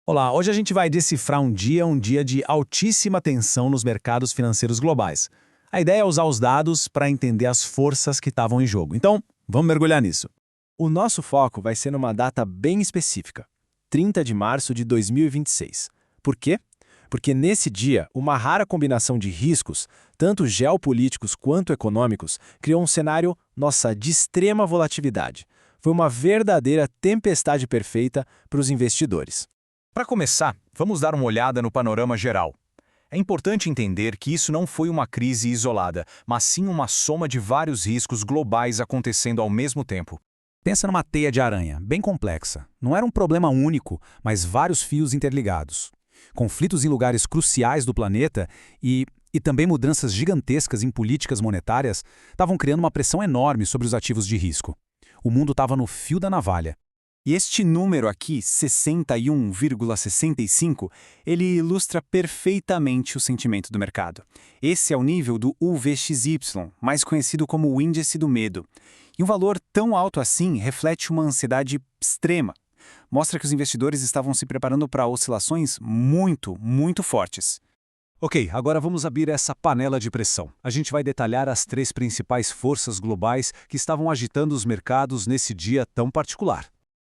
Olá, hoje a gente vai decifrar um dia de altíssima tensão nos mercados financeiros globais. A ideia é usar os dados para entender as forças que estavam em jogo. Então, vamos mergulhar nisso. O nosso foco vai ser numa data bem específica, 30 de março de 2026. Por quê? Porque nesse dia, uma rara combinação de riscos, tanto geopolíticos quanto econômicos, criou um cenário, de extrema volatilidade. Foi uma verdadeira tempestade perfeita para os investidores. Para começar, vamos dar uma olhada no panorama geral. É importante entender que isso não foi uma crise isolada, mas sim uma soma de vários riscos globais acontecendo ao mesmo tempo. Pensa numa teia de aranha, bem complexa. Não era um problema único, mas vários fios interligados. Conflitos em lugares cruciais do planeta e também mudanças gigantescas em políticas monetárias estavam criando uma pressão enorme sobre os ativos de risco. O mundo estava no fio da navalha. E este número aqui, 61,65, ele ilustra perfeitamente o sentimento do mercado. Esse é o nível do UVXY, mais conhecido como o índice do medo. E um valor tão alto assim reflete uma ansiedade extrema. Mostra que os investidores estavam se preparando para oscilações muito fortes. Ok, agora vamos abrir essa panela de pressão. A gente vai detalhar as três principais forças globais que estavam agitando os mercados nesse dia tão particular.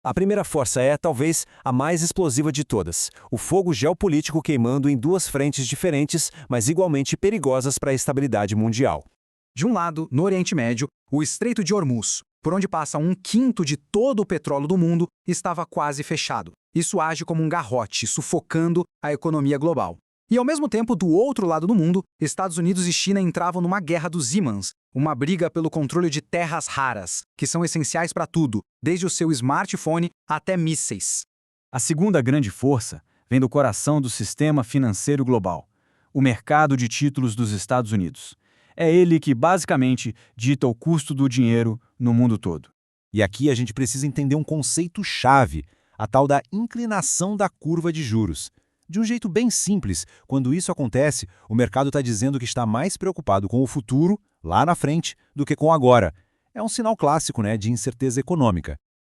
A primeira força é, talvez, a mais explosiva de todas, o fogo geopolítico queimando em duas frentes diferentes, mas igualmente perigosas para a estabilidade mundial. De um lado, no Oriente Médio, o Estreito de Hormuz, por onde passa 1/5 de todo o petróleo do mundo, estava quase fechado. Isso age como um garrote, sufocando a economia global. E ao mesmo tempo, do outro lado do mundo, Estados Unidos e China entravam numa guerra dos ímãs, uma briga pelo controle de terras raras, que são essenciais para tudo, desde o seu smartphone até mísseis. A segunda grande força vem do coração do sistema financeiro global, o mercado de títulos dos Estados Unidos. É ele que, basicamente, dita o custo do dinheiro no mundo todo. E aqui a gente precisa entender um conceito-chave, a tal da inclinação da curva de juros. De um jeito bem simples, quando isso acontece, o mercado está dizendo que está mais preocupado com o futuro, lá na frente, do que com o agora. É um sinal clássico, de incerteza econômica.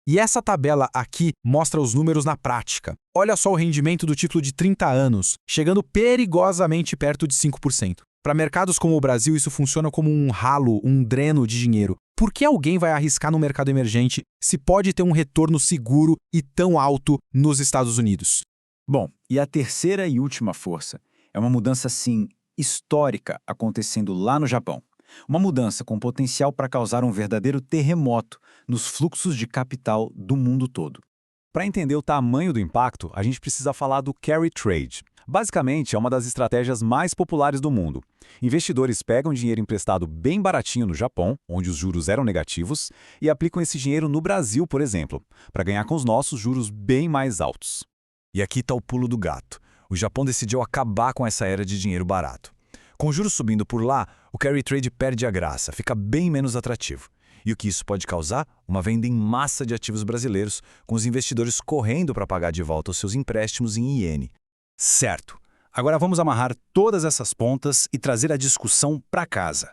E essa tabela aqui mostra os números na prática. Olha só o rendimento do título de 30 anos, chegando perigosamente perto de 5%. Para mercados como o Brasil, isso funciona como um ralo, um dreno de dinheiro. Por que alguém vai arriscar no mercado emergente se pode ter um retorno seguro e tão alto nos Estados Unidos? Bom, e a terceira e última força é uma mudança, sim, histórica acontecendo lá no Japão. Uma mudança com potencial para causar um verdadeiro terremoto nos fluxos de capital do mundo todo. Para entender o tamanho do impacto, a gente precisa falar do carry trade. Basicamente, é uma das estratégias mais populares do mundo. Investidores pegam dinheiro emprestado bem baratinho no Japão, onde os juros eram negativos, e aplicam esse dinheiro no Brasil, por exemplo, para ganhar com os nossos juros bem mais altos. E aqui está o pulo do gato. O Japão decidiu acabar com essa era de dinheiro barato. Com os juros subindo por lá, o carry trade perde a graça, fica bem menos atrativo. E o que isso pode causar? Uma venda em massa de ativos brasileiros, com os investidores correndo para pagar de volta os seus empréstimos em iene. Certo. Agora vamos amarrar todas essas pontas e trazer a discussão para casa.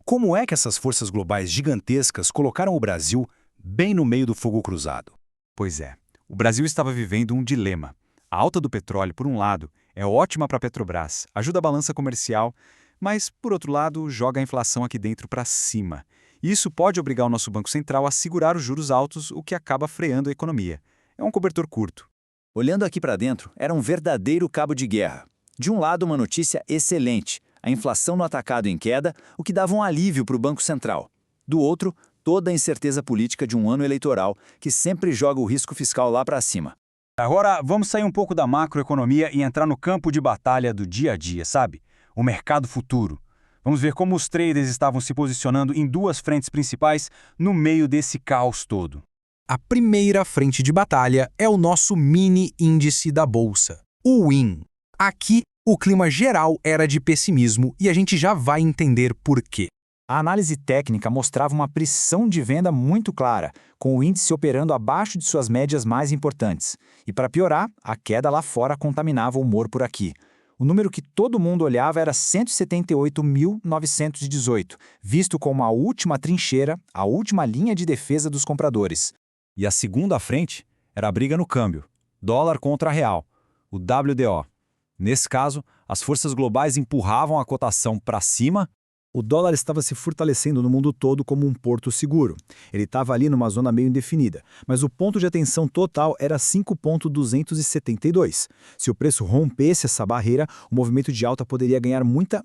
Como é que essas forças globais gigantescas colocaram o Brasil bem no meio do fogo cruzado? Pois é, o Brasil estava vivendo um dilema. A alta do petróleo, por um lado, é ótima para a Petrobras, ajuda a balança comercial, mas, por outro lado, joga a inflação aqui dentro para cima. E isso pode obrigar o nosso Banco Central a segurar os juros altos, o que acaba freando a economia. É um cobertor curto. Olhando aqui para dentro, era um verdadeiro cabo de guerra. De um lado, uma notícia excelente, a inflação no atacado em queda, o que dava um alívio para o Banco Central. Do outro, toda a incerteza política de um ano eleitoral, que sempre joga o risco fiscal lá para cima. Agora, vamos sair um pouco da macroeconomia e entrar no campo de batalha do dia a dia, sabe? O mercado futuro. Vamos ver como os traders estavam se posicionando em duas frentes principais no meio desse caos todo. A primeira frente de batalha é o nosso mini índice da bolsa, o WIN. Aqui, o clima geral era de pessimismo e a gente já vai entender por quê. A análise técnica mostrava uma pressão de venda muito clara, com o índice operando abaixo de suas médias mais importantes. E para piorar, a queda lá fora contaminava o humor por aqui. O número que todo mundo olhava era 178.918, visto como a última trincheira, a última linha de defesa dos compradores. E a segunda frente era a briga no câmbio. dólar contra real, o WDO. Nesse caso, as forças globais empurravam a cotação para cima. O dólar estava se fortalecendo no mundo todo como um porto seguro. Ele estava ali numa zona meio indefinida, mas o ponto de atenção total era 5,272. Se o preço rompesse essa barreira, o movimento de alta poderia ganhar muita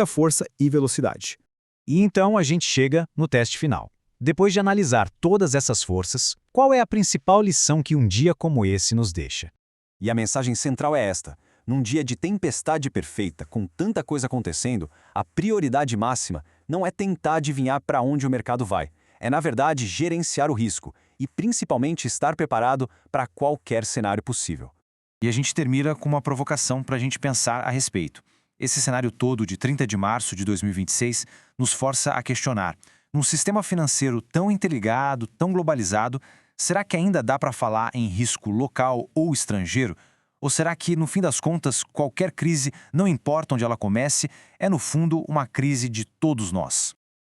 força e velocidade. E então a gente chega no teste final. Depois de analisar todas essas forças, qual é a principal lição que um dia como esse nos deixa? E a mensagem central é esta: num dia de tempestade perfeita, com tanta coisa acontecendo, a prioridade máxima não é tentar adivinhar para onde o mercado vai. É, na verdade, gerenciar o risco e, principalmente, estar preparado para qualquer cenário possível. E a gente termina com uma provocação para a gente pensar a respeito. Esse cenário todo de 30 de março de 2026 nos força a questionar: num sistema financeiro tão interligado, tão globalizado, será que ainda dá para falar em risco local ou estrangeiro? Ou será que, no fim das contas, qualquer crise, não importa onde ela comece, é no fundo uma crise de todos nós?